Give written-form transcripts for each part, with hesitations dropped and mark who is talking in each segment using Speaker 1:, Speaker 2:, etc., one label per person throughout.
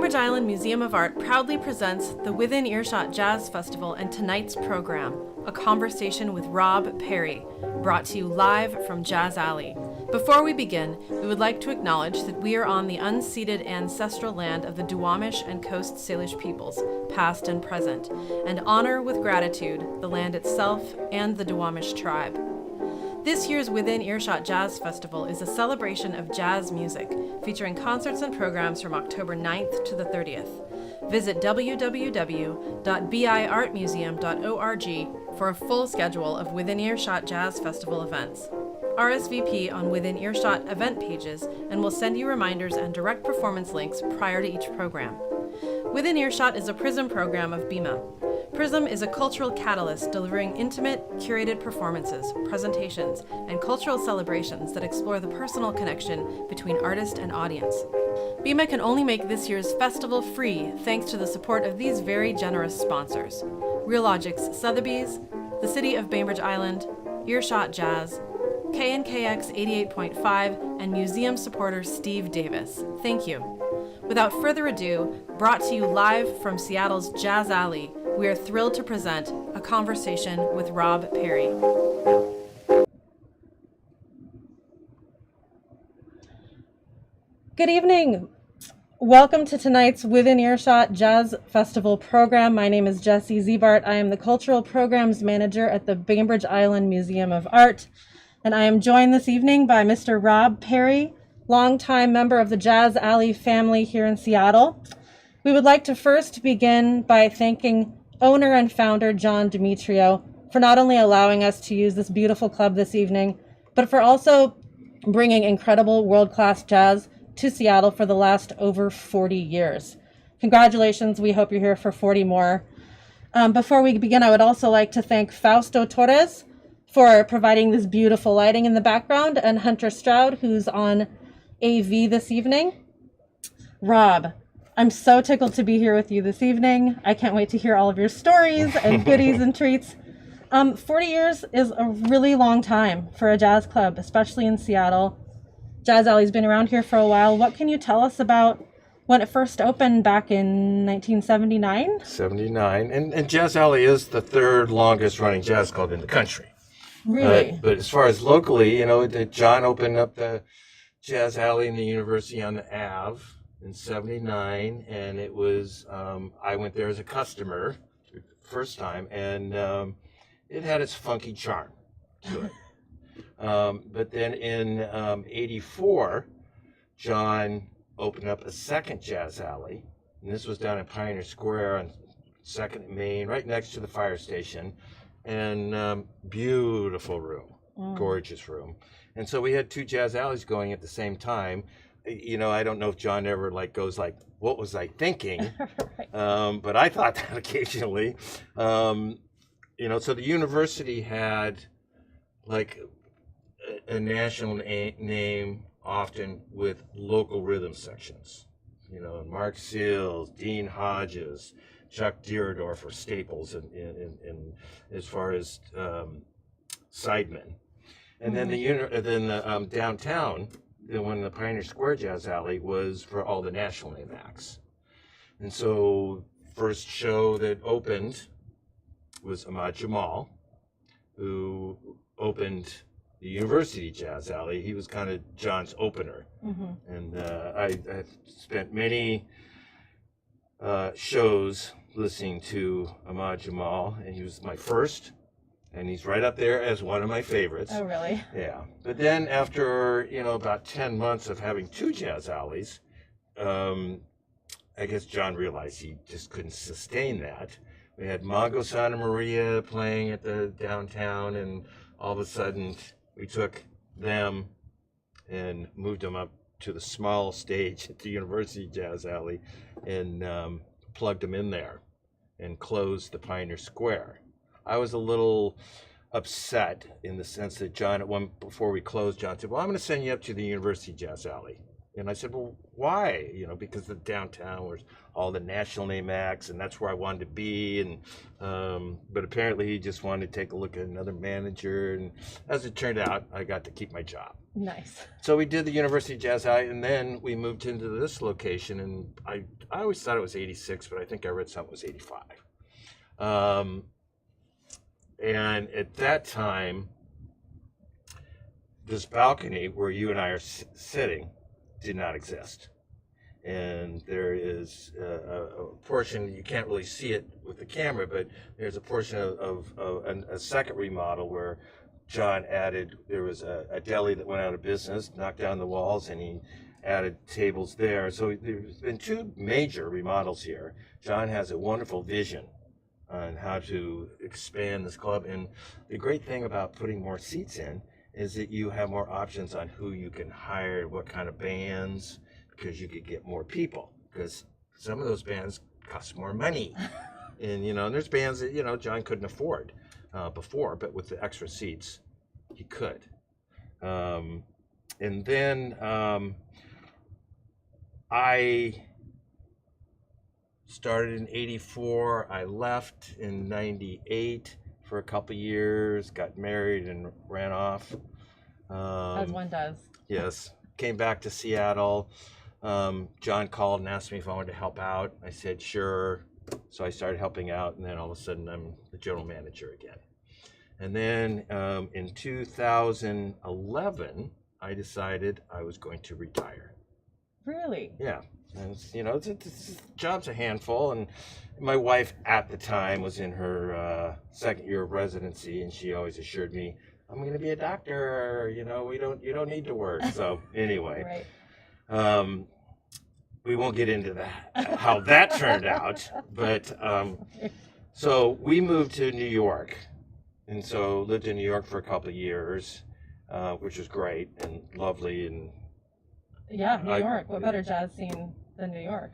Speaker 1: Bainbridge Island Museum of Art proudly presents the Within Earshot Jazz Festival and tonight's program, A Conversation with Rob Perry, brought to you live from Jazz Alley. Before we begin, we would like to acknowledge that we are on the unceded ancestral land of the Duwamish and Coast Salish peoples, past and present, and honor with gratitude the land itself and the Duwamish tribe. This year's Within Earshot Jazz Festival is a celebration of jazz music, featuring concerts and programs from October 9th to the 30th. Visit www.biartmuseum.org for a full schedule of Within Earshot Jazz Festival events. RSVP on Within Earshot event pages, and we'll send you reminders and direct performance links prior to each program. Within Earshot is a PRISM program of BIMA. PRISM is a cultural catalyst delivering intimate, curated performances, presentations, and cultural celebrations that explore the personal connection between artist and audience. BIMA can only make this year's festival free thanks to the support of these very generous sponsors: Realogics Sotheby's, the City of Bainbridge Island, Earshot Jazz, KNKX 88.5, and museum supporter Steve Davis. Thank you. Without further ado, brought to you live from Seattle's Jazz Alley, we are thrilled to present A Conversation with Rob Perry. Good evening. Welcome to tonight's Within Earshot Jazz Festival program. My name is Jesse Ziebart. I am the Cultural Programs Manager at the Bainbridge Island Museum of Art, and I am joined this evening by Mr. Rob Perry, longtime member of the Jazz Alley family here in Seattle. We would like to first begin by thanking owner and founder John Demetrio for not only allowing us to use this beautiful club this evening, but for also bringing incredible world-class jazz to Seattle for the last over 40 years. Congratulations, we hope you're here for 40 more. Before we begin, I would also like to thank Fausto Torres for providing this beautiful lighting in the background, and Hunter Stroud, who's on AV this evening. Rob, I'm so tickled to be here with you this evening. I can't wait to hear all of your stories and goodies and treats. 40 years is a really long time for a jazz club, especially in Seattle. Jazz Alley's been around here for a while. What can you tell us about when it first opened back in 1979?
Speaker 2: 79. And Jazz Alley is the third longest running jazz club in the country.
Speaker 1: Really?
Speaker 2: But as far as locally, John opened up the Jazz Alley in the University on the Ave in 79, and it was, I went there as a customer first time, and it had its funky charm to it. But then in 84, John opened up a second Jazz Alley, and this was down in Pioneer Square on 2nd and Main, right next to the fire station, and beautiful room, gorgeous room. And so we had two Jazz Alleys going at the same time. I don't know if John ever goes what was I thinking? Right. But I thought that occasionally. So the university had a national name, often with local rhythm sections. Mark Seals, Dean Hodges, Chuck Dieradorf, or staples in as far as sidemen. And then the downtown, the Pioneer Square Jazz Alley was for all the national name acts. And so first show that opened was Ahmad Jamal, who opened the University Jazz Alley. He was kind of John's opener. Mm-hmm. And I spent many shows listening to Ahmad Jamal, and he was my first. And he's right up there as one of my favorites.
Speaker 1: Oh, really?
Speaker 2: Yeah. But then after, about 10 months of having two Jazz Alleys, I guess John realized he just couldn't sustain that. We had Mongo Santa Maria playing at the downtown, and all of a sudden we took them and moved them up to the small stage at the University Jazz Alley and plugged them in there and closed the Pioneer Square. I was a little upset in the sense that John, before we closed, John said, well, I'm going to send you up to the University Jazz Alley. And I said, well, why? You know, because the downtown was all the national name acts, and that's where I wanted to be. And but apparently he just wanted to take a look at another manager. And as it turned out, I got to keep my job.
Speaker 1: Nice.
Speaker 2: So we did the University Jazz Alley, and then we moved into this location. And I always thought it was 86, but I think I read something was 85. And at that time, this balcony where you and I are sitting did not exist. And there is a portion, you can't really see it with the camera, but there's a portion of a second remodel where John added, there was a deli that went out of business, knocked down the walls, and he added tables there. So there's been two major remodels here. John has a wonderful vision on how to expand this club. And the great thing about putting more seats in is that you have more options on who you can hire, what kind of bands, because you could get more people, because some of those bands cost more money. And, you know, and there's bands that, you know, John couldn't afford before, but with the extra seats, he could. And then I started in 84. I left in 98 for a couple years, got married and ran off.
Speaker 1: As one does.
Speaker 2: Yes. Came back to Seattle. John called and asked me if I wanted to help out. I said, sure. So I started helping out, and then all of a sudden I'm the general manager again. And then in 2011, I decided I was going to retire.
Speaker 1: Really?
Speaker 2: Yeah. And, you know, job's a handful, and my wife at the time was in her second year of residency, and she always assured me, I'm going to be a doctor, you know, you don't need to work. So anyway,
Speaker 1: right.
Speaker 2: We won't get into that, how that turned out, but so we moved to New York, and so lived in New York for a couple of years, which was great and lovely. And
Speaker 1: yeah, New York. What better jazz scene than New York?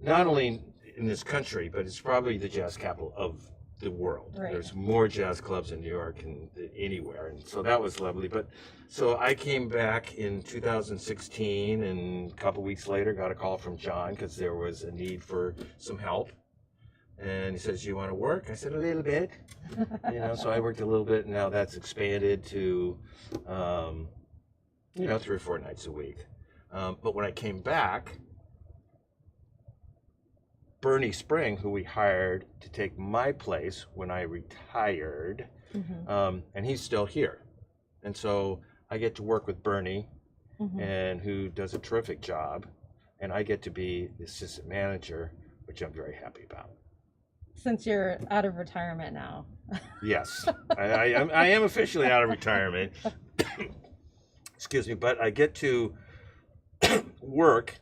Speaker 2: Not only in this country, but it's probably the jazz capital of the world.
Speaker 1: Right.
Speaker 2: There's more jazz clubs in New York than anywhere, and so that was lovely. But so I came back in 2016, and a couple weeks later got a call from John because there was a need for some help, and he says, "You want to work?" I said, "A little bit." You know, so I worked a little bit, and now that's expanded to, you know, 3 or 4 nights a week. But when I came back, Bernie Spring, who we hired to take my place when I retired, and he's still here. And so I get to work with Bernie, and who does a terrific job, and I get to be the assistant manager, which I'm very happy about.
Speaker 1: Since you're out of retirement now.
Speaker 2: Yes, I am officially out of retirement. Excuse me, but I get to work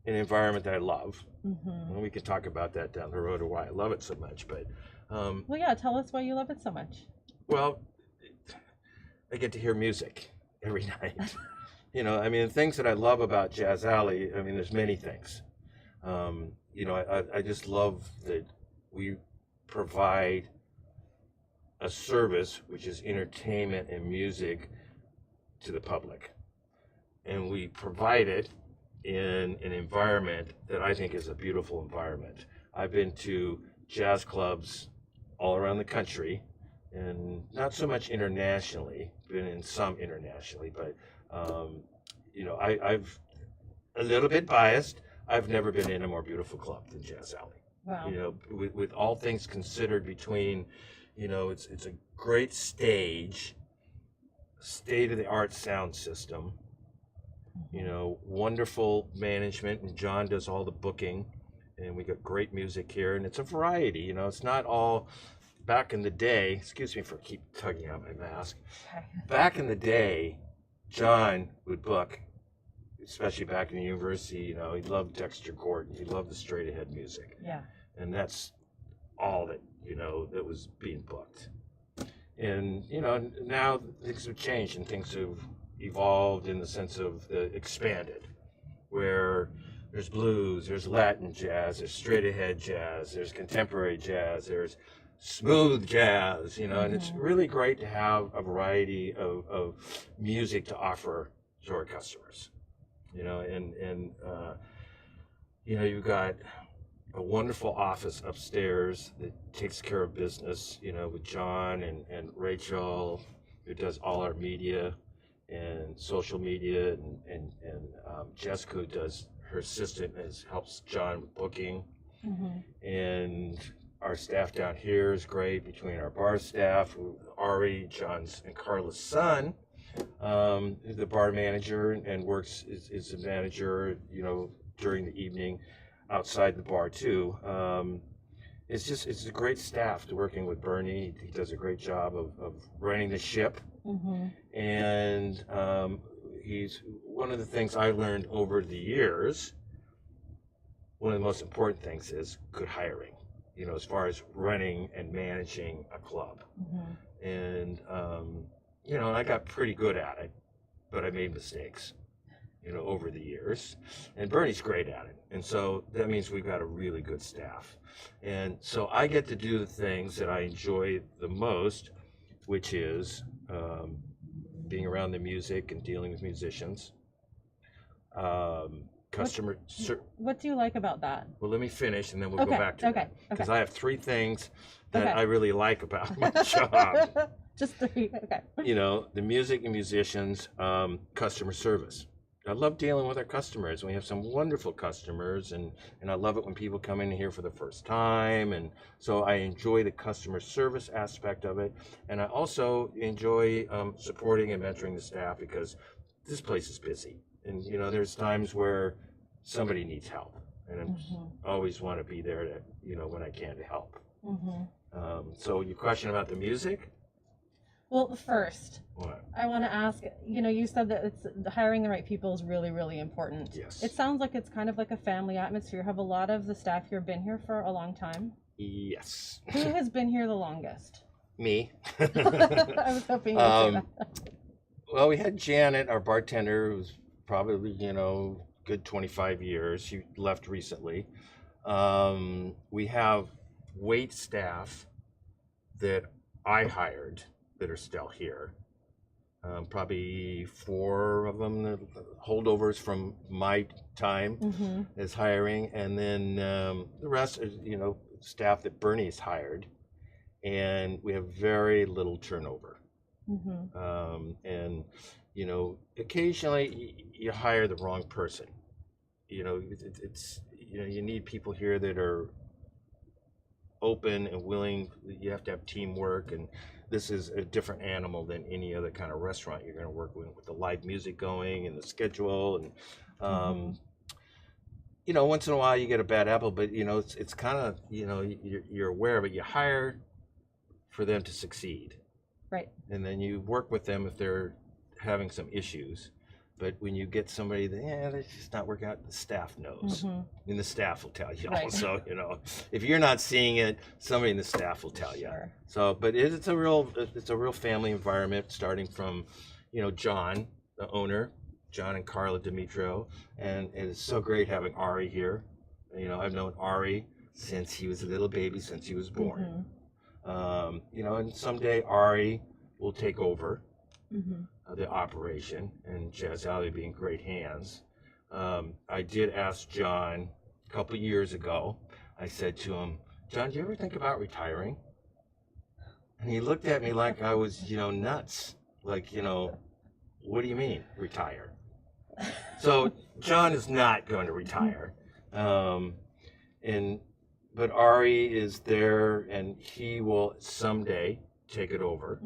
Speaker 2: in an environment that I love. And we can talk about that down the road, or why I love it so much. But
Speaker 1: well, yeah, tell us why you love it so much.
Speaker 2: Well, I get to hear music every night. You know, I mean, the things that I love about Jazz Alley, I mean, there's many things. You know, I just love that we provide a service which is entertainment and music to the public, and we provide it in an environment that I think is a beautiful environment. I've been to jazz clubs all around the country, and not so much internationally, been in some internationally, but you know, I've a little bit biased. I've never been in a more beautiful club than Jazz Alley.
Speaker 1: Wow.
Speaker 2: You know, with all things considered, between, you know, it's a great stage, state-of-the-art sound system, you know, wonderful management, and John does all the booking, and we got great music here, and it's a variety. You know, it's not all. Back in the day, excuse me for keep tugging on my mask.
Speaker 1: Okay.
Speaker 2: Back in the day, John would book, especially back in the university. You know, he loved Dexter Gordon. He loved the straight ahead music.
Speaker 1: Yeah.
Speaker 2: And that's all that, you know, that was being booked. And, you know, now things have changed and things have evolved in the sense of expanded, where there's blues, there's Latin jazz, there's straight ahead jazz, there's contemporary jazz, there's smooth jazz, you know, and it's really great to have a variety of music to offer to our customers. You've got a wonderful office upstairs that takes care of business, with John and Rachel, who does all our media and social media, and Jessica, who does her assistant, helps John with booking. And our staff down here is great, between our bar staff, Ari, John's and Carla's son, is the bar manager and works is a manager, during the evening outside the bar too. It's a great staff to working with Bernie. He does a great job of running the ship. And he's one of the things I learned over the years. One of the most important things is good hiring, as far as running and managing a club. And I got pretty good at it, but I made mistakes, over the years. And Bernie's great at it. And so that means we've got a really good staff. And so I get to do the things that I enjoy the most, which is being around the music and dealing with musicians.
Speaker 1: What do you like about that?
Speaker 2: Well, let me finish and then we'll go back to that. Because I have three things that I really like about my job.
Speaker 1: Just three, okay.
Speaker 2: The music and musicians, customer service. I love dealing with our customers. We have some wonderful customers, and I love it when people come in here for the first time. And so I enjoy the customer service aspect of it. And I also enjoy supporting and mentoring the staff, because this place is busy. And, there's times where somebody needs help. And I always want to be there to, when I can, to help. So your question about the music?
Speaker 1: Well, first,
Speaker 2: what?
Speaker 1: I want to ask, you said that hiring the right people is really, really important.
Speaker 2: Yes.
Speaker 1: It sounds like it's kind of like a family atmosphere. Have a lot of the staff here been here for a long time?
Speaker 2: Yes.
Speaker 1: Who has been here the longest?
Speaker 2: Me.
Speaker 1: I was hoping you would say that.
Speaker 2: Well, we had Janet, our bartender, who's probably, good 25 years. She left recently. We have wait staff that I hired that are still here. Probably 4 of them, the holdovers from my time as hiring, and then the rest is, staff that Bernie's hired, and we have very little turnover. And occasionally you hire the wrong person. It's you need people here that are open and willing. You have to have teamwork, and this is a different animal than any other kind of restaurant you're going to work with the live music going and the schedule. And once in a while you get a bad apple, but it's kind of you're aware of it. You hire for them to succeed,
Speaker 1: right? And
Speaker 2: then you work with them if they're having some issues. But when you get somebody that, they're just not working out, the staff knows. And the staff will tell you also, if you're not seeing it, somebody in the staff will tell you. So, but it's a real family environment, starting from, John, the owner, John and Carla Dimitro. And it's so great having Ari here. I've known Ari since he was a little baby, since he was born. And someday Ari will take over the operation, and Jazz Alley will be in great hands. I did ask John a couple years ago. I said to him, John, do you ever think about retiring? And he looked at me like I was, nuts. Like, what do you mean, retire? So John is not going to retire. But Ari is there, and he will someday take it over,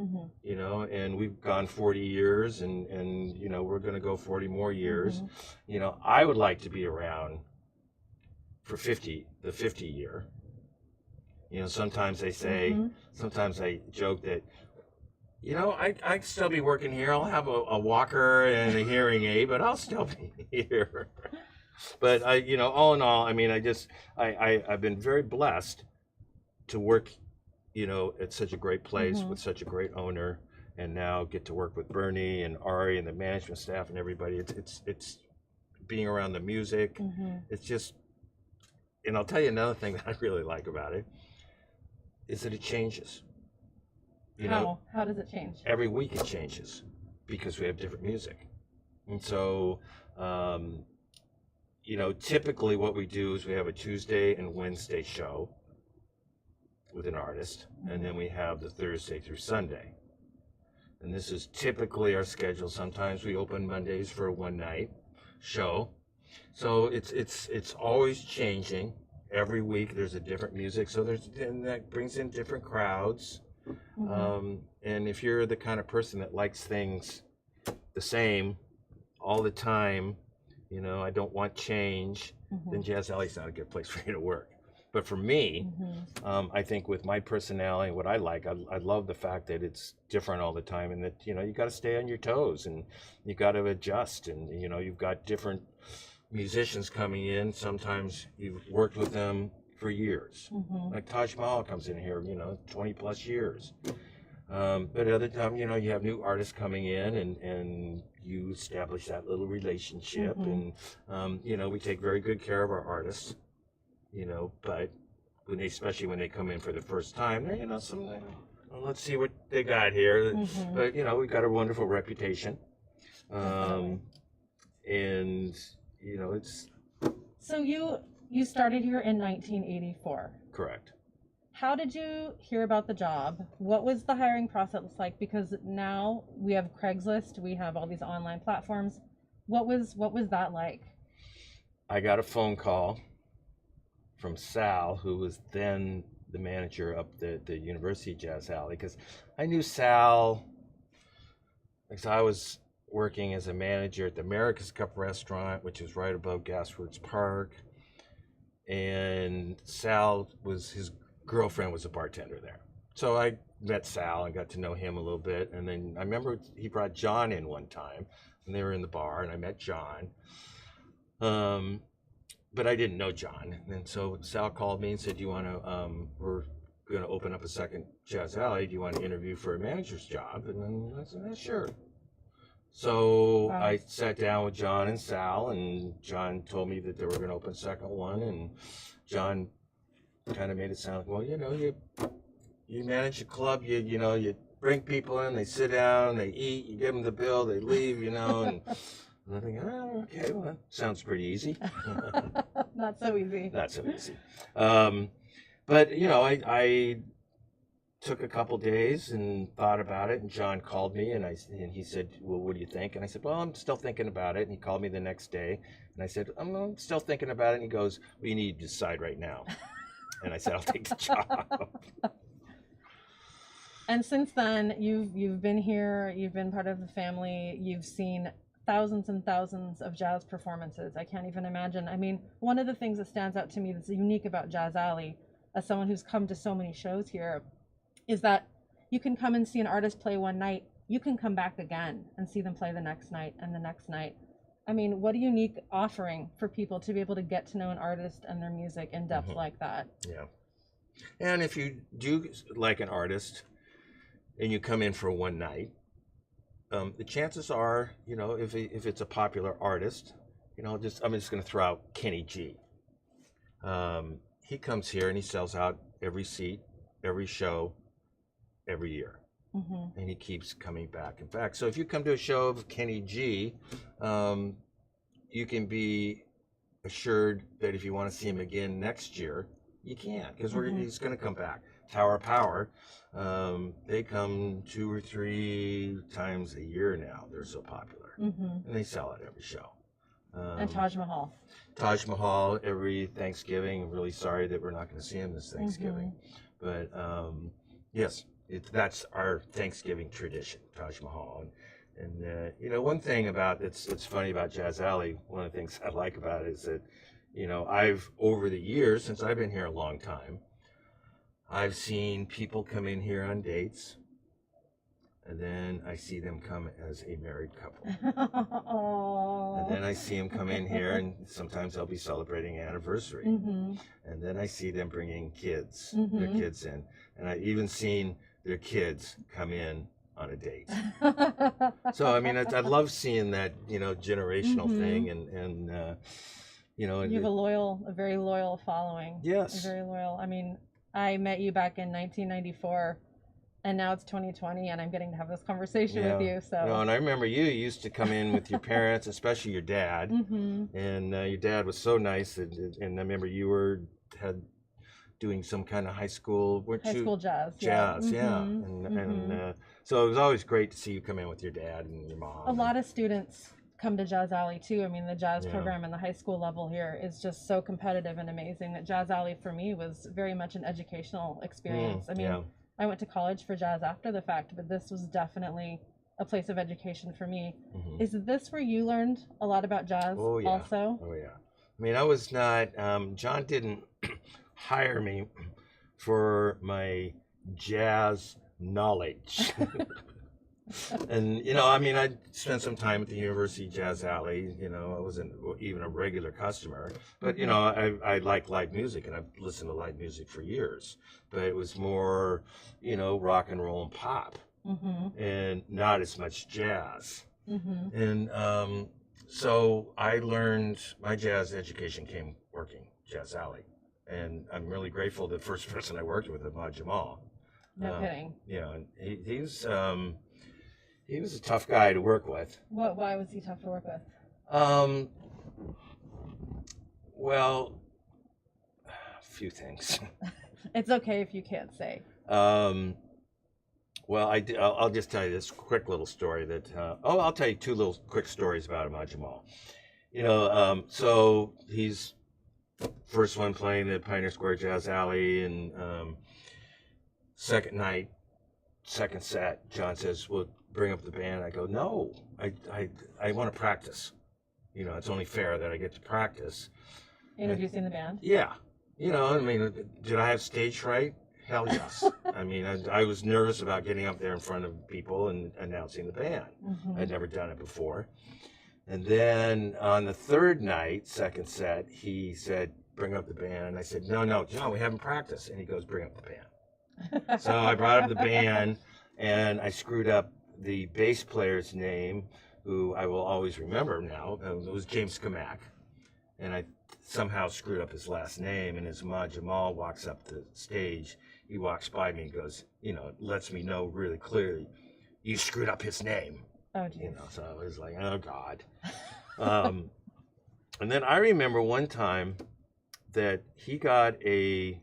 Speaker 2: and we've gone 40 years and we're going to go 40 more years. I would like to be around for the 50 year. Sometimes they say, sometimes I joke that, I still be working here. I'll have a walker and a hearing aid, but I'll still be here. But all in all, I've been very blessed to work it's such a great place with such a great owner, and now get to work with Bernie and Ari and the management staff and everybody. It's being around the music. It's just, and I'll tell you another thing that I really like about it is that it changes.
Speaker 1: How does it change?
Speaker 2: Every week it changes, because we have different music. And so Um, typically what we do is we have a Tuesday and Wednesday show with an artist, and then we have the Thursday through Sunday. And this is typically our schedule. Sometimes we open Mondays for a one-night show. So it's always changing. Every week there's a different music. So and that brings in different crowds. And if you're the kind of person that likes things the same all the time, I don't want change, then Jazz Alley's not a good place for you to work. But for me, I think with my personality, what I like, I love the fact that it's different all the time, and that, you got to stay on your toes, and you got to adjust, and, you've got different musicians coming in. Sometimes you've worked with them for years. Like Taj Mahal comes in here, 20 plus years. But other time, you have new artists coming in, and you establish that little relationship, and, we take very good care of our artists. But especially when they come in for the first time, let's see what they got here. But we've got a wonderful reputation, and it's.
Speaker 1: So you started here in 1984.
Speaker 2: Correct.
Speaker 1: How did you hear about the job? What was the hiring process like? Because now we have Craigslist, we have all these online platforms. What was that like?
Speaker 2: I got a phone call from Sal, who was then the manager up the University Jazz Alley, because I knew Sal, because I was working as a manager at the America's Cup restaurant, which is right above Gasworks Park, and his girlfriend was a bartender there. So I met Sal and got to know him a little bit, and then I remember he brought John in one time, and they were in the bar, and I met John. But I didn't know John, and so Sal called me and said, we're going to open up a second Jazz Alley. Do you want to interview for a manager's job? And then I said, yeah, sure. So I sat down with John and Sal, and John told me that they were going to open a second one, and John kind of made it sound like, well, you manage a club, you bring people in, they sit down, they eat, you give them the bill, they leave, and I think, okay, well, that sounds pretty easy.
Speaker 1: Not so easy.
Speaker 2: Not so easy. But, I took a couple days and thought about it, and John called me, and he said, well, what do you think? And I said, well, I'm still thinking about it. And he called me the next day, and I said, I'm still thinking about it. And he goes, well, you need to decide right now. And I said, I'll take the job.
Speaker 1: And since then, you've been here, you've been part of the family, you've seen thousands and thousands of jazz performances. I can't even imagine. I mean, one of the things that stands out to me that's unique about Jazz Alley, as someone who's come to so many shows here, is that you can come and see an artist play one night, you can come back again and see them play the next night and the next night. I mean, what a unique offering for people to be able to get to know an artist and their music in depth like that.
Speaker 2: Yeah. And if you do like an artist and you come in for one night, the chances are, if it's a popular artist, I'm just going to throw out Kenny G. He comes here and he sells out every seat, every show, every year. And he keeps coming back. In fact, so if you come to a show of Kenny G, you can be assured that if you want to see him again next year, you can, because he's going to come back. Tower Power, they come 2 or 3 times a year now. They're so popular, and they sell out every show.
Speaker 1: And Taj Mahal.
Speaker 2: Taj Mahal every Thanksgiving. I'm really sorry that we're not going to see him this Thanksgiving, but yes, that's our Thanksgiving tradition, Taj Mahal. And one thing about it's funny about Jazz Alley. One of the things I like about it is that I've over the years, since I've been here a long time, I've seen people come in here on dates, and then I see them come as a married couple. And then I see them come in here, and sometimes they'll be celebrating an anniversary. And then I see them bringing kids, their kids in. And I've even seen their kids come in on a date. So, I mean, I love seeing that, generational thing. And you have
Speaker 1: a very loyal following.
Speaker 2: Yes.
Speaker 1: Very loyal. I mean, I met you back in 1994, And now it's 2020, and I'm getting to have this conversation
Speaker 2: Yeah.
Speaker 1: with you. So.
Speaker 2: No, and I remember you used to come in with your parents, especially your dad, and your dad was so nice, and I remember you had doing some kind of high school
Speaker 1: jazz.
Speaker 2: Jazz, yeah. And so it was always great to see you come in with your dad and your mom.
Speaker 1: A lot of students come to Jazz Alley too. I mean, the jazz program in the high school level here is just so competitive and amazing that Jazz Alley for me was very much an educational experience. I mean, I went to college for jazz after the fact, but this was definitely a place of education for me. Is this where you learned a lot about jazz also?
Speaker 2: Oh, yeah. I mean, I was not, John didn't hire me for my jazz knowledge. And, I mean, I spent some time at the University Jazz Alley. I wasn't even a regular customer. But, I like live music, and I've listened to live music for years. But it was more, rock and roll and pop, and not as much jazz. And so I learned, my jazz education came working Jazz Alley. And I'm really grateful the first person I worked with, Ahmad Jamal.
Speaker 1: No kidding.
Speaker 2: And he was a tough guy to work with.
Speaker 1: Why was he tough to work with?
Speaker 2: Well, a few things.
Speaker 1: It's okay if you can't say.
Speaker 2: Well, I'll just tell you this quick little story that. I'll tell you two little quick stories about Ahmad Jamal. So he's first one playing the Pioneer Square Jazz Alley, and second night, second set, John says, "Well, bring up the band." I go, "No, I want to practice. It's only fair that I get to practice."
Speaker 1: Introducing the band?
Speaker 2: Yeah. I mean, did I have stage fright? Hell yes. I mean, I was nervous about getting up there in front of people and announcing the band. I'd never done it before. And then on the third night, second set, he said, "Bring up the band." And I said, No, John, we haven't practiced. And he goes, "Bring up the band." So I brought up the band, and I screwed up the bass player's name, who I will always remember now. It was James Kamak. And I somehow screwed up his last name. And as Ahmad Jamal walks up the stage, he walks by me and goes, lets me know really clearly, "You screwed up his name."
Speaker 1: Oh, geez.
Speaker 2: So I was like, oh, God. And then I remember one time that he got a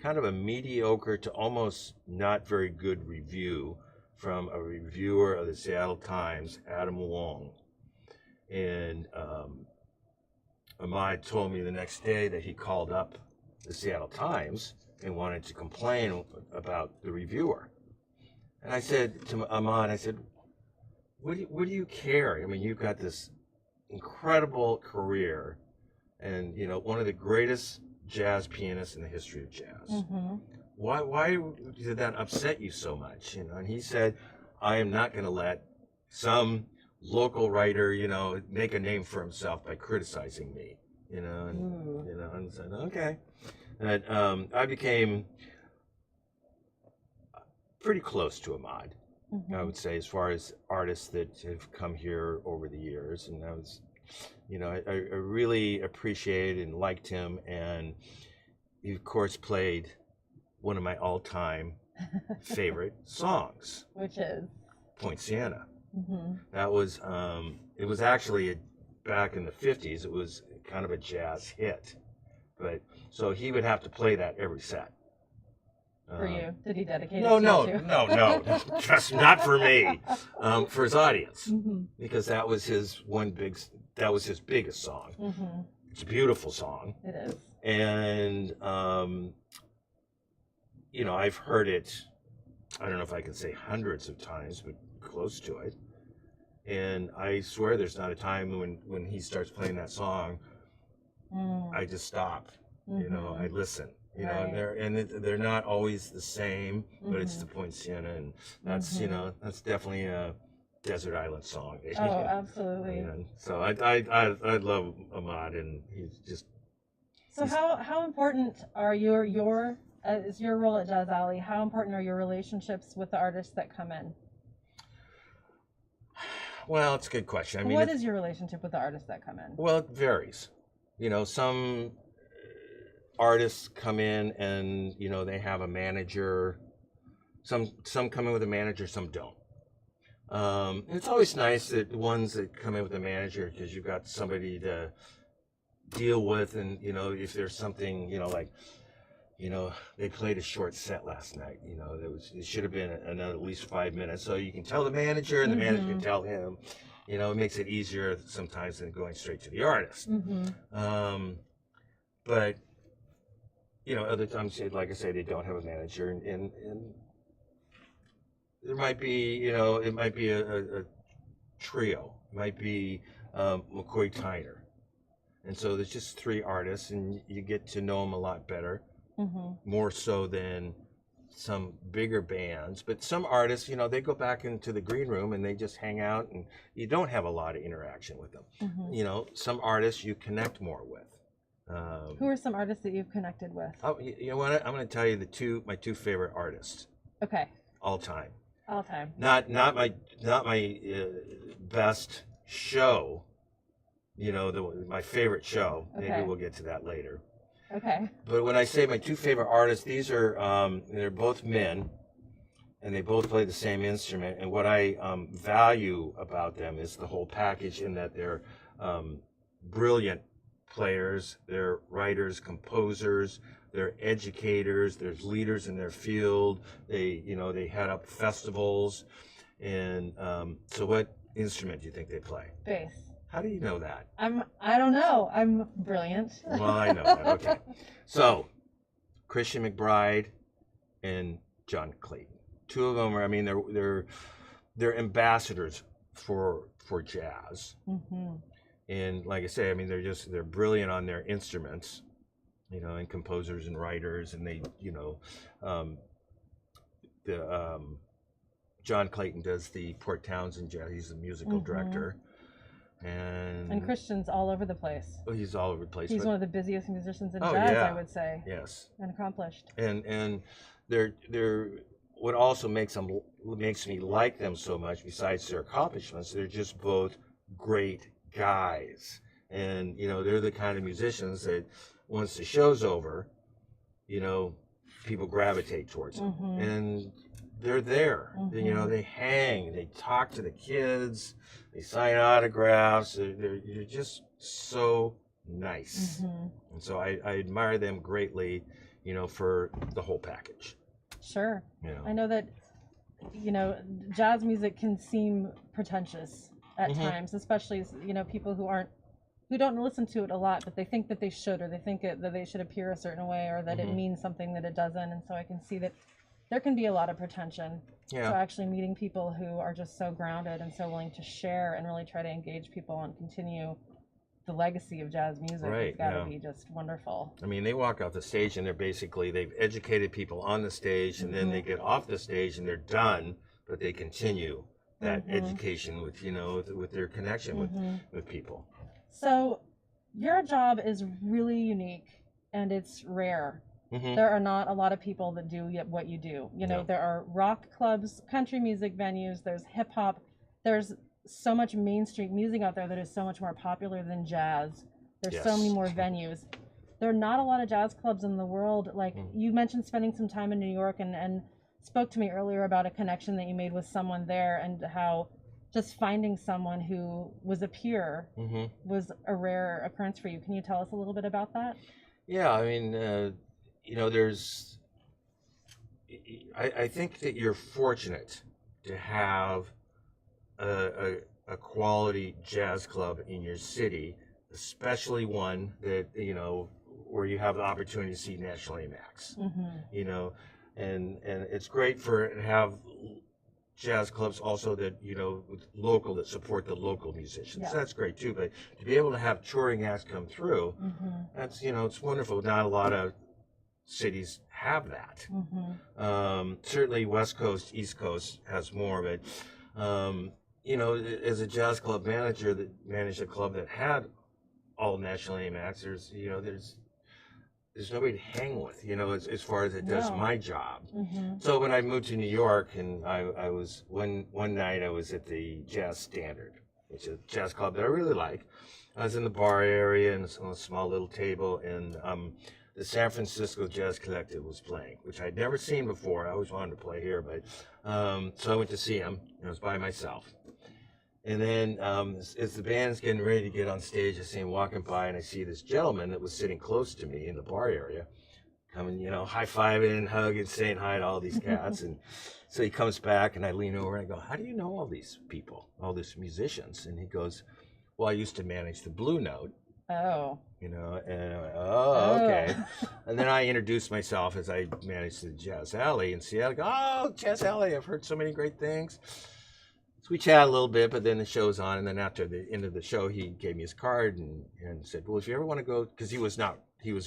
Speaker 2: kind of a mediocre to almost not very good review from a reviewer of the Seattle Times, Adam Wong. And Ahmad told me the next day that he called up the Seattle Times and wanted to complain about the reviewer. And I said to Ahmad, what do you care? I mean, you've got this incredible career, and one of the greatest jazz pianists in the history of jazz. Why did that upset you so much? And he said, "I am not going to let some local writer, make a name for himself by criticizing me." And said, okay. And I became pretty close to Ahmad. I would say, as far as artists that have come here over the years. And I was, I really appreciated and liked him. And he, of course, played one of my all-time favorite songs.
Speaker 1: Which is?
Speaker 2: Point Siena. That was, it was actually, back in the 50s, it was kind of a jazz hit. But, so he would have to play that every set.
Speaker 1: For you? Did he dedicate
Speaker 2: no,
Speaker 1: it to you?
Speaker 2: No, just not for me, for his audience, because that was his biggest song. It's a beautiful song.
Speaker 1: It is.
Speaker 2: And, I've heard it, I don't know if I can say hundreds of times, but close to it. And I swear there's not a time when he starts playing that song, I just stop, I listen.
Speaker 1: Right.
Speaker 2: And they're not always the same, but it's the Point Siena, and that's that's definitely a desert island song.
Speaker 1: Oh, absolutely.
Speaker 2: So I love Ahmad, and he's just.
Speaker 1: So how important are is your role at Jazz Alley? How important are your relationships with the artists that come in?
Speaker 2: Well, it's a good question. I mean,
Speaker 1: what is your relationship with the artists that come in?
Speaker 2: Well, it varies. Some artists come in and they have a manager, Some come in with a manager, some don't. It's always nice that the ones that come in with a manager, because you've got somebody to deal with, and if there's something, like, they played a short set last night. It should have been another at least 5 minutes, so you can tell the manager, and the manager can tell him. It makes it easier sometimes than going straight to the artist. But other times, like I say, they don't have a manager, and there might be, it might be a trio. It might be Mccoy Turner. And so there's just 3 artists, and you get to know them a lot better, more so than some bigger bands. But some artists, they go back into the green room and they just hang out, and you don't have a lot of interaction with them. Some artists you connect more with.
Speaker 1: Who are some artists that you've connected with?
Speaker 2: You know what? I'm going to tell you my 2 favorite artists.
Speaker 1: Okay.
Speaker 2: All time.
Speaker 1: All time.
Speaker 2: Not my best show. My favorite show.
Speaker 1: Okay.
Speaker 2: Maybe we'll get to that later.
Speaker 1: Okay.
Speaker 2: But when I say my 2 favorite artists, these are they're both men, and they both play the same instrument. And what I value about them is the whole package, in that they're brilliant players, they're writers, composers, they're educators, they're leaders in their field. They head up festivals. And so what instrument do you think they play?
Speaker 1: Bass.
Speaker 2: How do you know that?
Speaker 1: I don't know. I'm brilliant.
Speaker 2: Well, I know that. Okay. So, Christian Mcbride and John Clayton. 2 of them are, they're ambassadors for jazz. And like I say, they're brilliant on their instruments, and composers and writers, and they, John Clayton does the Port Townsend Jazz. He's the musical director. And
Speaker 1: Christian's all over the place.
Speaker 2: Well, he's all over the place.
Speaker 1: He's one of the busiest musicians in jazz,
Speaker 2: yeah.
Speaker 1: I would say.
Speaker 2: Yes.
Speaker 1: And accomplished.
Speaker 2: And they're what also makes me like them so much, besides their accomplishments, they're just both great guys. And they're the kind of musicians that once the show's over, people gravitate towards them. And they're there. They hang, they talk to the kids, they sign autographs. They're just so nice. And so I admire them greatly, for the whole package.
Speaker 1: Sure. I know that, jazz music can seem pretentious at times, especially, people who don't listen to it a lot, but they think that they should, or they think that they should appear a certain way, or that it means something that it doesn't. And so I can see that there can be a lot of pretension.
Speaker 2: Yeah.
Speaker 1: So actually meeting people who are just so grounded and so willing to share and really try to engage people and continue the legacy of jazz music has got to be just wonderful.
Speaker 2: They walk off the stage and they've educated people on the stage, and then they get off the stage and they're done, but they continue that education with, with their connection with people.
Speaker 1: So your job is really unique, and it's rare. There are not a lot of people that do what you do. There are rock clubs, country music venues, there's hip hop, there's so much mainstream music out there that is so much more popular than jazz. There's so many more venues. There are not a lot of jazz clubs in the world. Like you mentioned spending some time in New York, and spoke to me earlier about a connection that you made with someone there, and how just finding someone who was a peer was a rare occurrence for you. Can you tell us a little bit about that?
Speaker 2: Yeah, I think that you're fortunate to have a quality jazz club in your city, especially one that, where you have the opportunity to see national AMACs, and it's great to have jazz clubs also that, local, that support the local musicians. That's great too, but to be able to have touring acts come through, that's, it's wonderful. Not a lot of cities have that. Certainly West Coast, East Coast has more, but as a jazz club manager that managed a club that had all national AMACs, there's nobody to hang with, as far as it does my job. So when I moved to New York, and I was one night I was at the Jazz Standard, which is a jazz club that I really like. I was in the bar area and on a small little table, and the San Francisco Jazz Collective was playing, which I'd never seen before. I always wanted to play here, but so I went to see him. I was by myself. And then as the band's getting ready to get on stage, I see him walking by, and I see this gentleman that was sitting close to me in the bar area, coming, high-fiving and hugging, saying hi to all these cats. And so he comes back, and I lean over, and I go, how do you know all these people, all these musicians? And he goes, well, I used to manage the Blue Note.
Speaker 1: Oh.
Speaker 2: And I went, oh, okay. And then I introduced myself as I managed the Jazz Alley in Seattle. I go, oh, Jazz Alley, I've heard so many great things. So we chatted a little bit, but then the show's on, and then after the end of the show, he gave me his card and said, well, if you ever want to go, because he was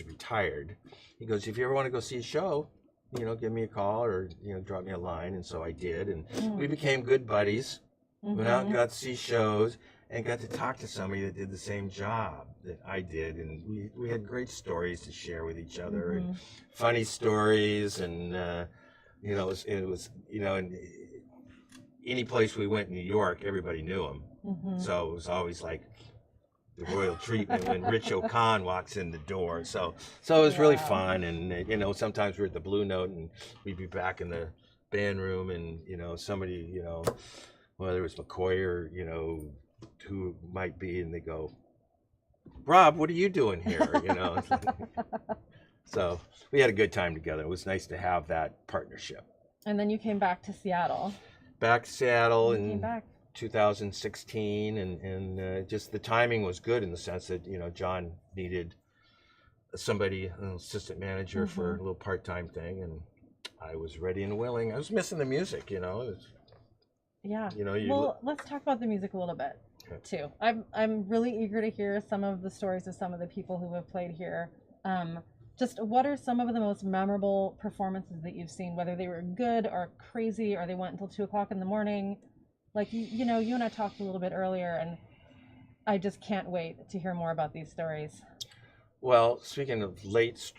Speaker 2: retired. He goes, if you ever want to go see a show, give me a call or, drop me a line. And so I did, and we became good buddies, went out and got to see shows, and got to talk to somebody that did the same job that I did. And we had great stories to share with each other, and funny stories, and, it was and any place we went in New York, everybody knew him. So it was always like the royal treatment when Rich O'Con walks in the door. So it was really fun. And, sometimes we're at the Blue Note, and we'd be back in the band room, and, somebody, whether it was McCoy or, who it might be, and they go, Rob, what are you doing here? So we had a good time together. It was nice to have that partnership.
Speaker 1: And then you came back to Seattle.
Speaker 2: Back to Seattle in 2016, and just the timing was good in the sense that John needed somebody, an assistant manager for a little part-time thing, and I was ready and willing. I was missing the music,
Speaker 1: Yeah. Well, let's talk about the music a little bit too. I'm really eager to hear some of the stories of some of the people who have played here. Just what are some of the most memorable performances that you've seen, whether they were good or crazy, or they went until 2:00 in the morning? Like, you and I talked a little bit earlier, and I just can't wait to hear more about these stories.
Speaker 2: Well, speaking of late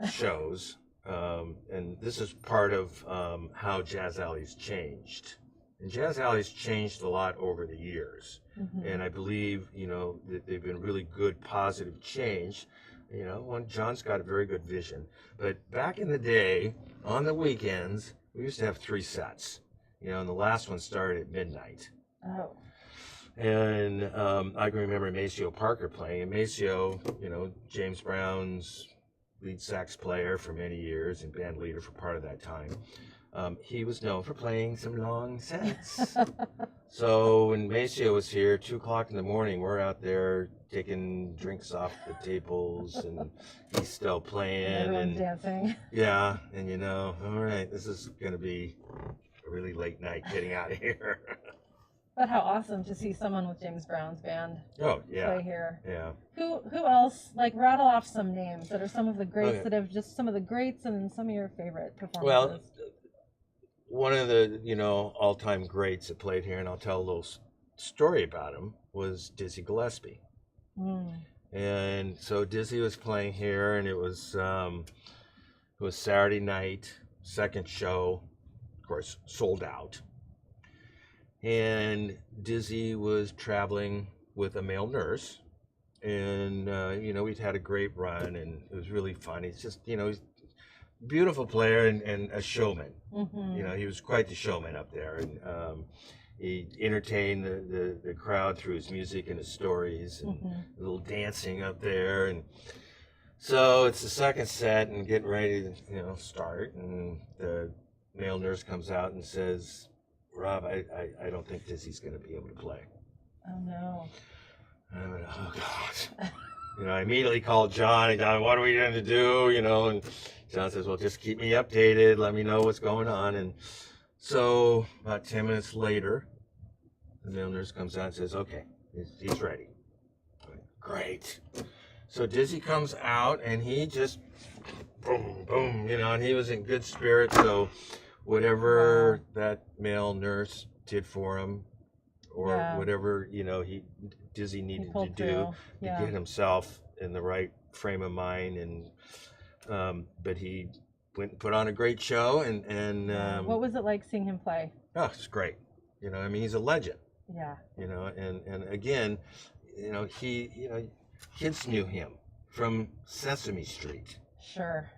Speaker 2: shows, and this is part of how Jazz Alley's changed. And Jazz Alley's changed a lot over the years. And I believe, that they've been really good, positive change. John's got a very good vision. But back in the day, on the weekends, we used to have 3 sets. And the last one started at midnight.
Speaker 1: Oh.
Speaker 2: And I can remember Maceo Parker playing. And Maceo, James Brown's lead sax player for many years and band leader for part of that time. He was known for playing some long sets. So when Maceo was here, 2:00 in the morning, we're out there taking drinks off the tables, and he's still playing.
Speaker 1: Everyone's dancing.
Speaker 2: Yeah, and all right, this is going to be a really late night getting out of here.
Speaker 1: But how awesome to see someone with James Brown's band play here.
Speaker 2: Yeah.
Speaker 1: Who else, rattle off some names that are some of the greats that have just some of the greats and some of your favorite performances.
Speaker 2: Well, one of the, all-time greats that played here, and I'll tell a little story about him, was Dizzy Gillespie. And so Dizzy was playing here, and it was Saturday night, second show, of course, sold out. And Dizzy was traveling with a male nurse, and, we'd had a great run, and it was really fun. He's just, he's beautiful player and a showman. He was quite the showman up there, and he entertained the crowd through his music and his stories, and a little dancing up there. And so it's the second set and getting ready to start, and the male nurse comes out and says, Rob, I don't think Dizzy's going to be able to play.
Speaker 1: Oh no.
Speaker 2: And I went, oh God. I immediately called John, and John, what are we going to do? And John says, well, just keep me updated. Let me know what's going on. And so about 10 minutes later, the male nurse comes out and says, okay, he's ready. I went, great. So Dizzy comes out, and he just, boom, boom, and he was in good spirits. So whatever that male nurse did for him, or whatever, Dizzy needed to do to get himself in the right frame of mind, and but he went and put on a great show, and
Speaker 1: what was it like seeing him play?
Speaker 2: Oh, it's great. He's a legend.
Speaker 1: Yeah.
Speaker 2: And again, he kids knew him from Sesame Street.
Speaker 1: Sure.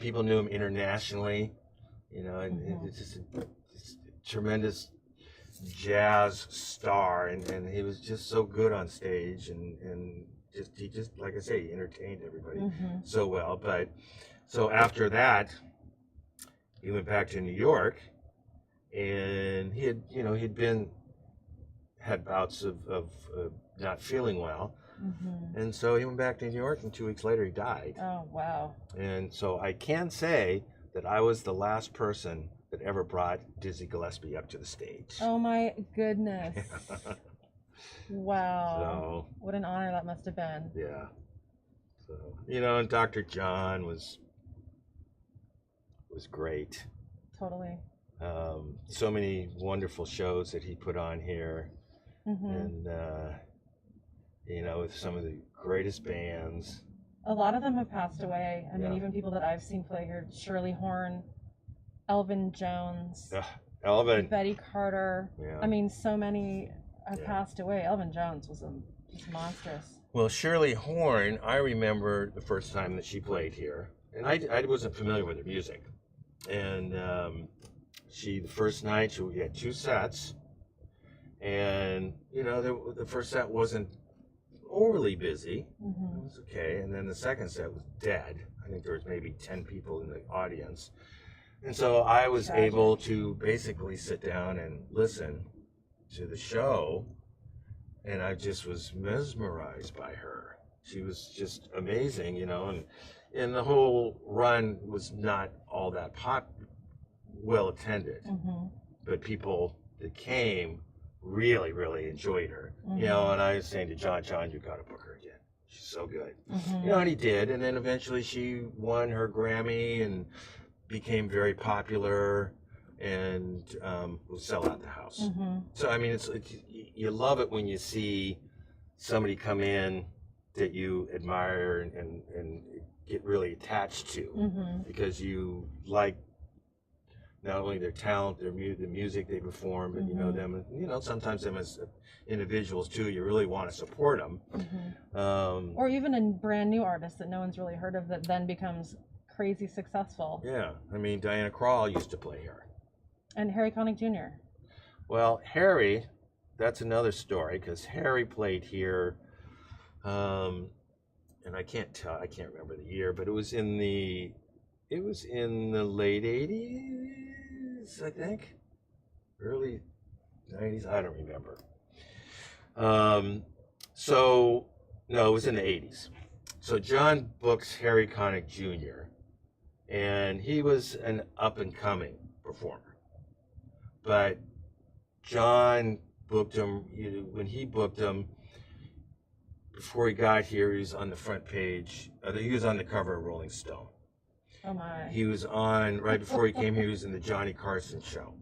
Speaker 2: People knew him internationally, and it's just a tremendous jazz star, and he was just so good on stage, and he just like I say, he entertained everybody so well. But so after that, he went back to New York, and he'd had bouts of not feeling well. And so he went back to New York, and 2 weeks later he died.
Speaker 1: Oh, wow.
Speaker 2: And so I can say that I was the last person that ever brought Dizzy Gillespie up to the stage.
Speaker 1: Oh my goodness. Wow.
Speaker 2: So,
Speaker 1: what an honor that must have been.
Speaker 2: Yeah. So, and Dr. John was great.
Speaker 1: Totally.
Speaker 2: So many wonderful shows that he put on here. And with some of the greatest bands.
Speaker 1: A lot of them have passed away. I mean, even people that I've seen play here, Shirley Horn, Elvin Jones,
Speaker 2: Elvin,
Speaker 1: Betty Carter.
Speaker 2: Yeah.
Speaker 1: I mean, so many have passed away. Elvin Jones was just monstrous.
Speaker 2: Well, Shirley Horn, I remember the first time that she played here, and I wasn't familiar with her music. And the first night, we had 2 sets, and the first set wasn't overly busy. It was okay. And then the second set was dead. I think there was maybe 10 people in the audience. And so I was able to basically sit down and listen to the show, and I just was mesmerized by her. She was just amazing, and the whole run was not all that well attended. But people that came really, really enjoyed her. And I was saying to John, you got to book her again. She's so good. And he did. And then eventually she won her Grammy and became very popular, and will sell out the house. So, I mean, you love it when you see somebody come in that you admire and get really attached to, because you like not only their talent, the music they perform, but them, sometimes them as individuals too. You really want to support them.
Speaker 1: Or even a brand new artist that no one's really heard of that then becomes crazy successful. Yeah,
Speaker 2: I mean, Diana Krall used to play here.
Speaker 1: And Harry Connick Jr.
Speaker 2: Well, Harry, that's another story, because Harry played here, and I can't remember the year, but it was in the late 80s, I think, early 90s, I don't remember. No, it was in the 80s. So John books Harry Connick Jr., and he was an up-and-coming performer. But John booked him, when he booked him, before he got here, he was on the front page, he was on the cover of Rolling Stone.
Speaker 1: Oh my.
Speaker 2: He was on, right before he came here, he was in the Johnny Carson show.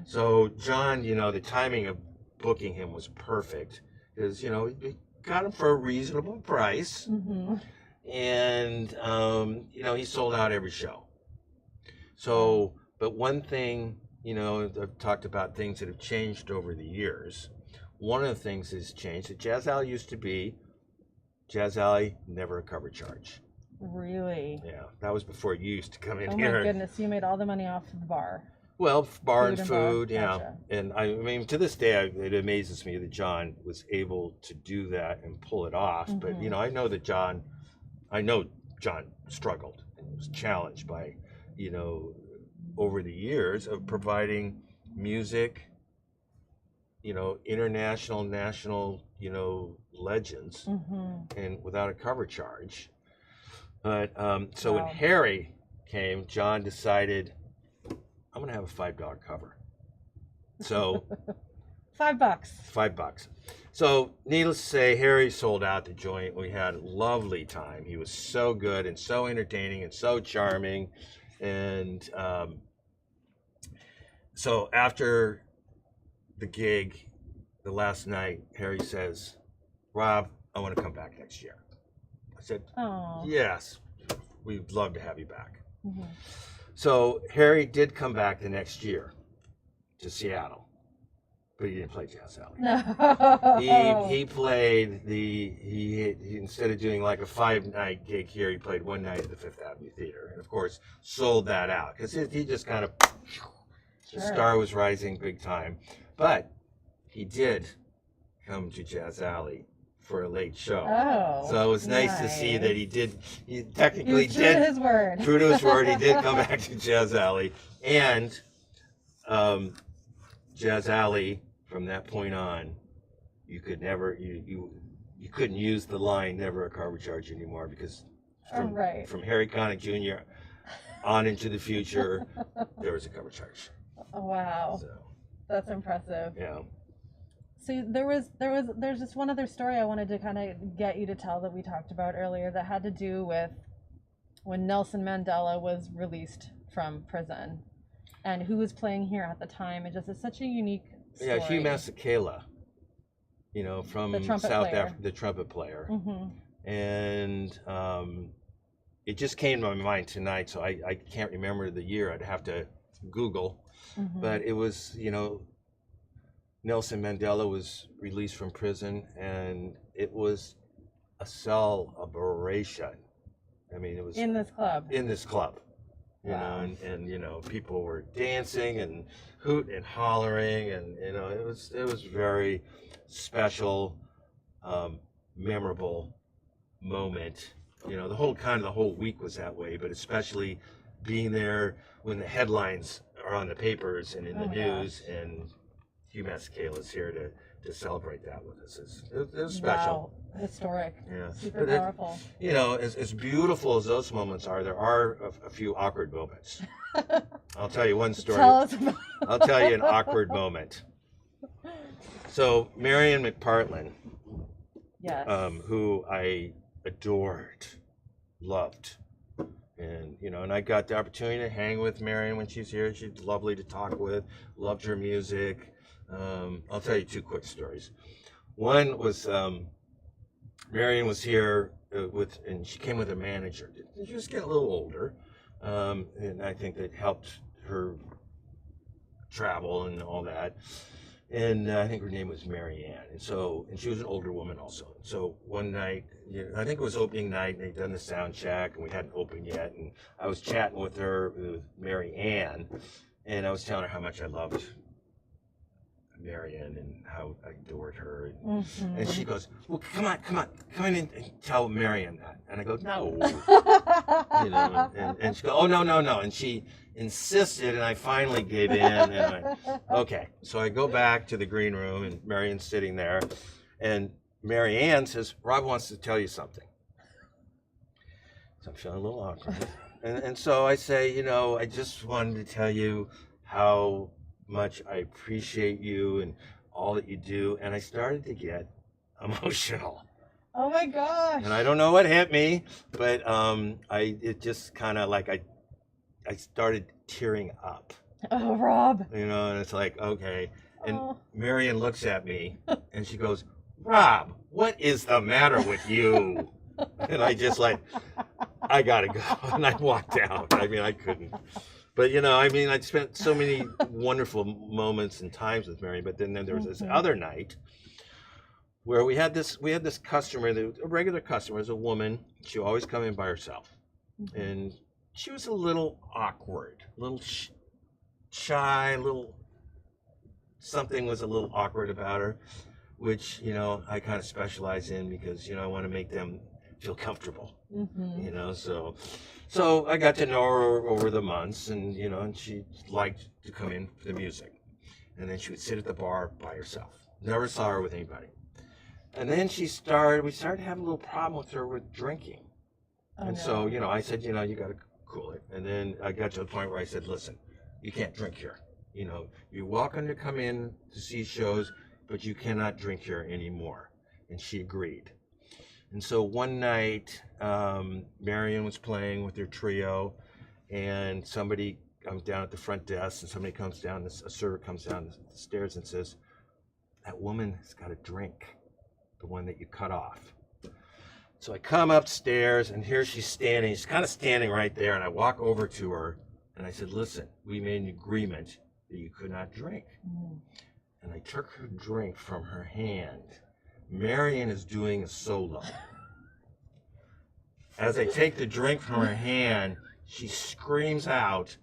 Speaker 2: So John, the timing of booking him was perfect, because, he got him for a reasonable price. And, he sold out every show. So, but one thing, I've talked about things that have changed over the years. One of the things that's changed, that Jazz Alley used to be, Jazz Alley, never a cover charge.
Speaker 1: Really?
Speaker 2: Yeah, that was before you used to come in
Speaker 1: here. Oh my goodness, you made all the money off of the bar.
Speaker 2: Well, bar and food,
Speaker 1: yeah. Gotcha.
Speaker 2: And I mean, to this day, it amazes me that John was able to do that and pull it off. But, I know John struggled and was challenged by, over the years of providing music, international, national, legends, and without a cover charge. But so when Harry came, John decided, I'm going to have a $5 cover. So $5. So needless to say, Harry sold out the joint. We had a lovely time. He was so good and so entertaining and so charming. And so after the gig, the last night, Harry says, Rob, I want to come back next year. I said, yes, we'd love to have you back. So Harry did come back the next year to Seattle. but he didn't play Jazz Alley.
Speaker 1: No.
Speaker 2: He played he instead of doing like a 5-night gig here, he played one night at the Fifth Avenue Theater, and of course sold that out because he just kind of the star was rising big time. But he did come to Jazz Alley for a late show.
Speaker 1: Oh,
Speaker 2: so it was nice to see that he technically
Speaker 1: true to his word.
Speaker 2: True to his word, he did come back to Jazz Alley. And Jazz Alley, from that point on, you could never, you couldn't use the line "never a cover charge" anymore, because from Harry Connick Jr. on into the future, there was a cover charge.
Speaker 1: Oh, wow.
Speaker 2: So,
Speaker 1: that's impressive.
Speaker 2: Yeah.
Speaker 1: So there's just one other story I wanted to kind of get you to tell that we talked about earlier that had to do with when Nelson Mandela was released from prison and who was playing here at the time. It just is such a unique story.
Speaker 2: Yeah, Hugh Masekela, from South Africa, the trumpet player. Mm-hmm. And it just came to my mind tonight, so I can't remember the year. I'd have to Google. Mm-hmm. But it was, Nelson Mandela was released from prison, and it was a celebration. I mean, it was
Speaker 1: in this club.
Speaker 2: Wow. And people were dancing and hoot and hollering, and it was very special, memorable moment. The whole week was that way, but especially being there when the headlines are on the papers and in the news, and Hugh Masekela is here to celebrate that with us. It was special.
Speaker 1: Wow. Historic.
Speaker 2: Yeah.
Speaker 1: Super powerful.
Speaker 2: As beautiful as those moments are, there are a few awkward moments. I'll tell you one story.
Speaker 1: Tell us about
Speaker 2: I'll tell you an awkward moment. So Marion McPartland,
Speaker 1: yes.
Speaker 2: Who I adored, loved. And I got the opportunity to hang with Marion when she's here. She's lovely to talk with, loved her music. I'll tell you two quick stories. One was Marion was here and she came with a manager. She was getting a little older, and I think that helped her travel and all that. And I think her name was Mary Ann. And she was an older woman also. So one night, I think it was opening night, and they'd done the sound check, and we hadn't opened yet. And I was chatting with Mary Ann, and I was telling her how much I loved Marion and how I adored her. And she goes, "Well, come in and tell Marion that." And I go, "No." And she goes, "Oh, no. And she insisted, and I finally gave in. Okay. So I go back to the green room, and Marion's sitting there, and Mary Ann says, "Rob wants to tell you something." So I'm feeling a little awkward. And so I say, I just wanted to tell you how much I appreciate you and all that you do. And I started to get emotional.
Speaker 1: Oh my gosh.
Speaker 2: And I don't know what hit me, but it just kind of like I started tearing up.
Speaker 1: Oh, Rob.
Speaker 2: And it's like, okay. And Marion looks at me and she goes, "Rob, what is the matter with you?" And I just I gotta go. And I walked out. I mean, I couldn't. But I spent so many wonderful moments and times with Marion. But then there was this other night where we had this customer, a regular customer, as a woman. She would always come in by herself, and she was a little awkward, a little shy, something was a little awkward about her, which I kind of specialize in because I want to make them feel comfortable. So I got to know her over the months, and and she liked to come in for the music, and then she would sit at the bar by herself. Never saw her with anybody. And then we started having a little problem with her with drinking. So I said, you got to cool it. And then I got to the point where I said, "Listen, you can't drink here. You're welcome to come in to see shows, but you cannot drink here anymore." And she agreed. And so one night, Marion was playing with her trio, and somebody comes down at the front desk, and somebody comes down, a server comes down the stairs and says, "That woman has got a drink, the one that you cut off." So I come upstairs, and here she's standing. She's kind of standing right there, and I walk over to her, and I said, "Listen, we made an agreement that you could not drink." and I took her drink from her hand. Marion is doing a solo. As I take the drink from her hand, she screams out,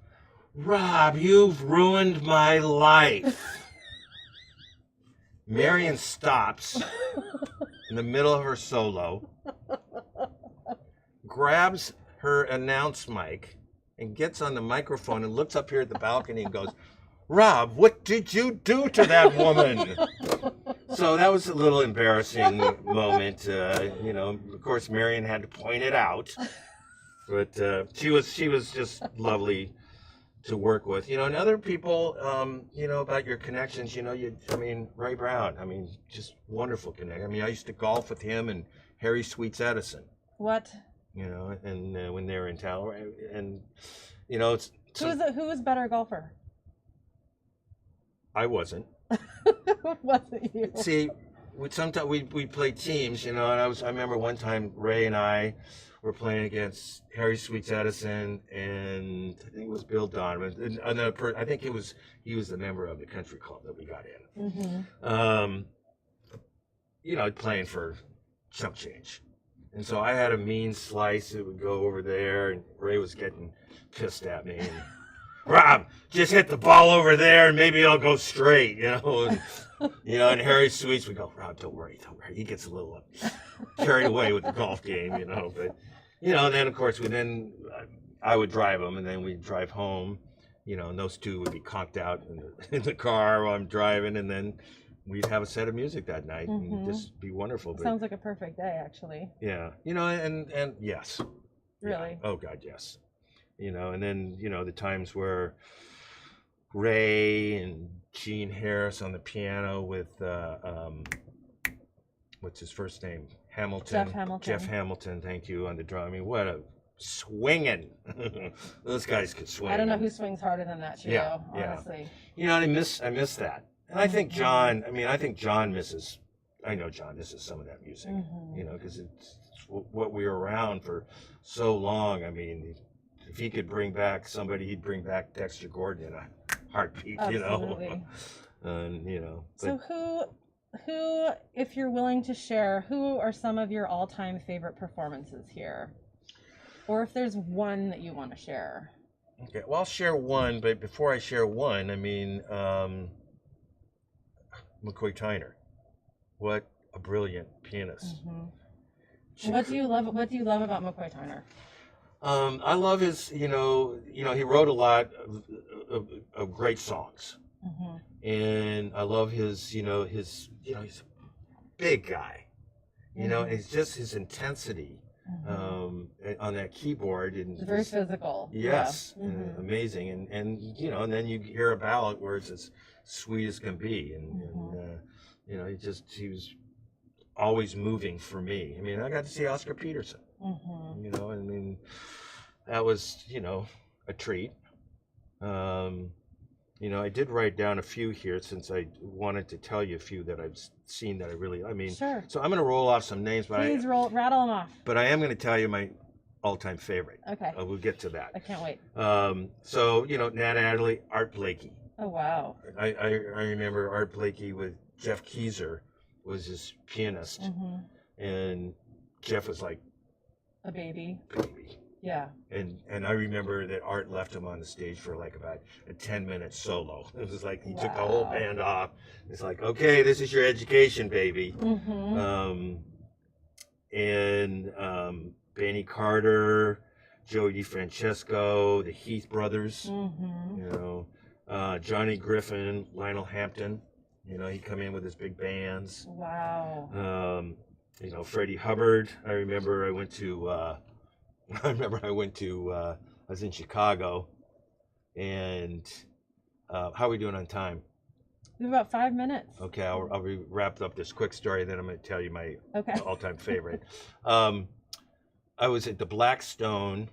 Speaker 2: "Rob, you've ruined my life." Marion stops in the middle of her solo, grabs her announce mic, and gets on the microphone and looks up here at the balcony and goes, "Rob, what did you do to that woman?" So that was a little embarrassing moment. Of course, Marion had to point it out, but she was just lovely to work with. And other people, about your connections. Ray Brown. Just wonderful connect. I used to golf with him and Harry Sweets Edison.
Speaker 1: What?
Speaker 2: And when they were in town, and it's.
Speaker 1: Who was better golfer?
Speaker 2: I wasn't.
Speaker 1: Wasn't you?
Speaker 2: See, sometimes we play teams, and I remember one time Ray and I were playing against Harry Sweets Edison, and I think it was Bill Donovan. And another I think he was the member of the country club that we got in. Mm-hmm. Playing for chump change. And so I had a mean slice that would go over there, and Ray was getting pissed at me. And, "Rob, just hit the ball over there, and maybe I'll go straight," And Harry Sweets would go, "Rob, don't worry. He gets a little carried away with the golf game, But, and then, of course, I would drive him, and then we'd drive home, and those two would be conked out in the car while I'm driving, and then we'd have a set of music that night, mm-hmm. and just be wonderful.
Speaker 1: Sounds like a perfect day, actually.
Speaker 2: Yeah, and yes.
Speaker 1: Really?
Speaker 2: Yeah. Oh, God, yes. And then, the times where Ray and Gene Harris on the piano with, what's his first name? Jeff Hamilton, thank you, on the drum. What a swinging. Those guys could swing.
Speaker 1: I don't know who swings harder than that trio, honestly.
Speaker 2: Yeah. I miss that. And I think John misses, I know John misses some of that music, mm-hmm. Because it's what we were around for so long. If he could bring back somebody, he'd bring back Dexter Gordon in a heartbeat,
Speaker 1: Absolutely.
Speaker 2: And,
Speaker 1: So who, if you're willing to share, who are some of your all-time favorite performances here? Or if there's one that you want to share.
Speaker 2: Okay, well, I'll share one, but before I share one, Mccoy Turner. What a brilliant pianist.
Speaker 1: Mm-hmm. What do you love about Mccoy Turner?
Speaker 2: I love his, he wrote a lot of great songs. Mm-hmm. And I love his, he's a big guy. Mm-hmm. It's just his intensity, mm-hmm. On that keyboard. And
Speaker 1: it's very physical.
Speaker 2: Yes,
Speaker 1: yeah. Mm-hmm.
Speaker 2: Amazing. And then you hear a ballad where it's as sweet as can be. And he was always moving for me. I got to see Oscar Peterson. Mm-hmm. That was, a treat. I did write down a few here since I wanted to tell you a few that I've seen that I really,
Speaker 1: Sure.
Speaker 2: So I'm going to roll off some names, but
Speaker 1: Please rattle them off.
Speaker 2: But I am going to tell you my all-time favorite.
Speaker 1: Okay.
Speaker 2: We'll get to that.
Speaker 1: I can't wait.
Speaker 2: Nat Adderley, Art Blakey.
Speaker 1: Oh, wow.
Speaker 2: I remember Art Blakey with Jeff Keezer was his pianist, mm-hmm. and Jeff was like
Speaker 1: a baby. Yeah.
Speaker 2: And I remember that Art left him on the stage for like about a 10-minute solo. It was like he took the whole band off. It's like, okay, this is your education, baby. Mm-hmm. Benny Carter, Joey DeFrancesco, the Heath brothers, mm-hmm. Johnny Griffin, Lionel Hampton. He'd come in with his big bands.
Speaker 1: Wow.
Speaker 2: Freddie Hubbard. I remember I was in Chicago, and how are we doing on time?
Speaker 1: We have about 5 minutes.
Speaker 2: Okay, I'll wrap up this quick story, then I'm going to tell you my all-time favorite. I was at the Blackstone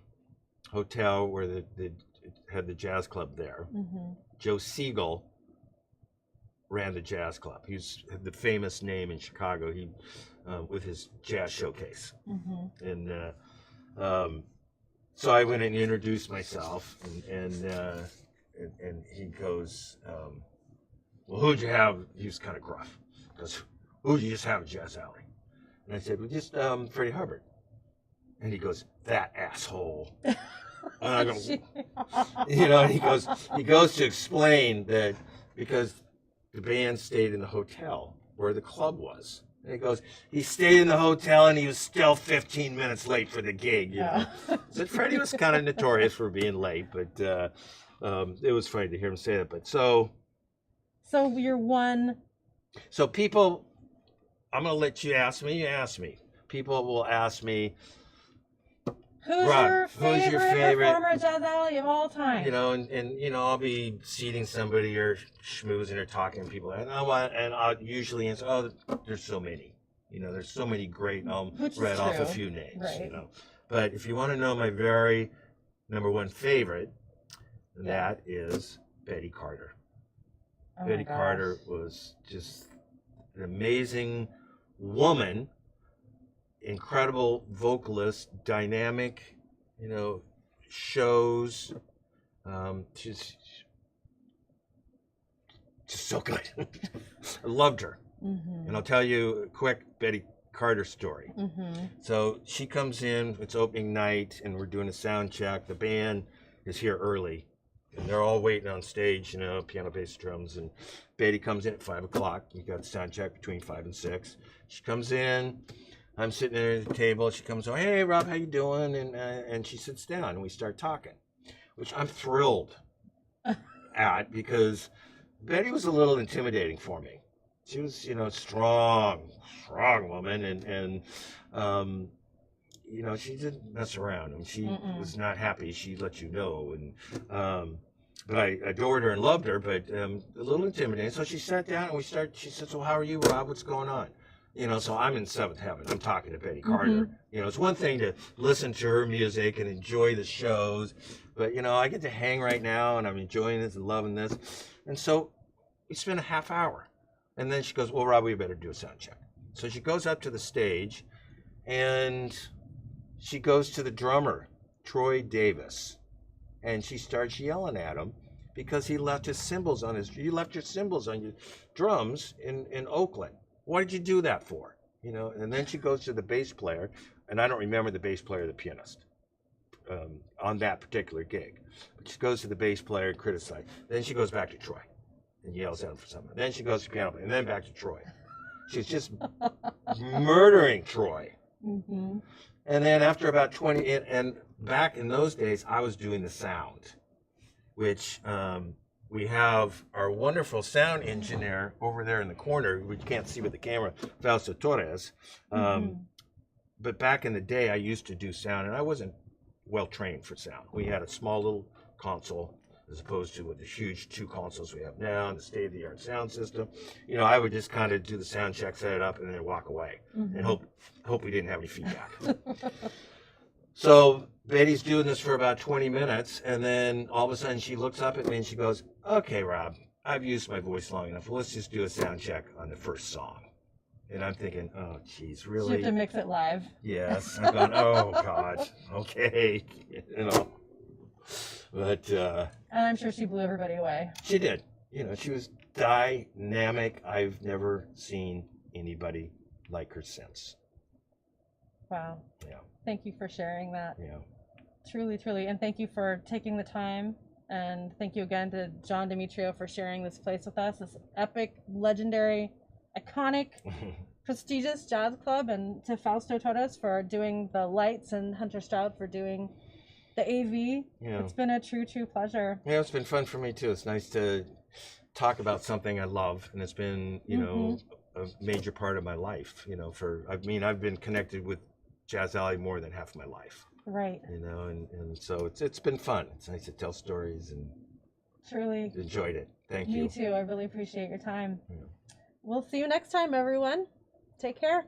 Speaker 2: Hotel where they had the jazz club there. Mm-hmm. Joe Siegel ran the jazz club. He's the famous name in Chicago. He with his jazz showcase, mm-hmm. and so I went and introduced myself, and he goes, well, who'd you have? He was kind of gruff. He goes, who'd you just have at Jazz Alley? And I said, well, just Freddie Hubbard. And he goes, that asshole. And I go, you know, and he goes to explain that because the band stayed in the hotel where the club was. And he goes, he stayed in the hotel and he was still 15 minutes late for the gig, you know. So Freddie was kind of notorious for being late, but it was funny to hear him say that. But so
Speaker 1: you're one.
Speaker 2: So people, I'm going to let you ask me. You ask me. People will ask me,
Speaker 1: Who's your favorite performer at Jazz Alley of all time?
Speaker 2: You know, and you know, I'll be seating somebody or schmoozing or talking to people, and I'll usually answer, oh, there's so many. You know, there's so many great. I'll read off a few names.
Speaker 1: Right.
Speaker 2: You know, but if you want to know my very number one favorite, that is Betty Carter.
Speaker 1: Oh
Speaker 2: Betty Carter was just an amazing woman. Incredible vocalist, dynamic, you know, shows, just so good. I loved her. Mm-hmm. And I'll tell you a quick Betty Carter story. Mm-hmm. So she comes in, it's opening night, and we're doing a sound check. The band is here early, and they're all waiting on stage, you know, piano, bass, drums, and Betty comes in at 5 o'clock. We got the sound check between 5 and 6. She comes in. I'm sitting there at the table. She comes over, hey, Rob, how you doing? And she sits down, and we start talking, which I'm thrilled at because Betty was a little intimidating for me. She was, you know, strong woman, and you know, she didn't mess around. And she was not happy. She let you know, and but I adored her and loved her, but a little intimidating. So she sat down, and she said, so how are you, Rob? What's going on? You know, so I'm in seventh heaven. I'm talking to Betty Carter. You know, it's one thing to listen to her music and enjoy the shows, but, you know, I get to hang right now, and I'm enjoying this and loving this. And so we spent a half hour. And then she goes, well, Rob, we better do a sound check. So she goes up to the stage, and she goes to the drummer, Troy Davis, and she starts yelling at him because he left his cymbals on you left your cymbals on your drums in Oakland. What did you do that for? You know, and then she goes to the bass player, and I don't remember the bass player or the pianist on that particular gig. But she goes to the bass player and criticizes. Then she goes back to Troy and yells at him for something. Then she goes to the piano player, and then back to Troy. She's just murdering Troy. Mm-hmm. And then after about 20, and back in those days, I was doing the sound, which we have our wonderful sound engineer over there in the corner, we can't see with the camera, Fausto Torres. But back in the day, I used to do sound, and I wasn't well trained for sound. We had a small little console, as opposed to with the huge 2 consoles we have now, and the state-of-the-art sound system. You know, I would just kind of do the sound check, set it up, and then walk away, and hope we didn't have any feedback. So Betty's doing this for about 20 minutes, and then all of a sudden she looks up at me and she goes, okay, Rob, I've used my voice long enough. Let's just do a sound check on the first song. And I'm thinking, oh, geez, really?
Speaker 1: You have to mix it live.
Speaker 2: Yes. I'm going, oh, God, okay, you know. But
Speaker 1: and I'm sure she blew everybody away.
Speaker 2: She did. You know, she was dynamic. I've never seen anybody like her since.
Speaker 1: Wow.
Speaker 2: Yeah.
Speaker 1: Thank you for sharing that.
Speaker 2: Yeah.
Speaker 1: Truly, truly. And thank you for taking the time. And thank you again to John Demetrio for sharing this place with us, this epic, legendary, iconic, prestigious jazz club, and to Fausto Torres for doing the lights and Hunter Stroud for doing the AV. Yeah. It's been a true, true pleasure.
Speaker 2: Yeah, it's been fun for me too. It's nice to talk about something I love, and it's been, you know, a major part of my life. You know, I've been connected with Jazz Alley more than half my life.
Speaker 1: Right.
Speaker 2: You know, and so it's been fun. It's nice to tell stories and
Speaker 1: truly
Speaker 2: enjoyed it. Thank you.
Speaker 1: Me too. I really appreciate your time. Yeah. We'll see you next time, everyone. Take care.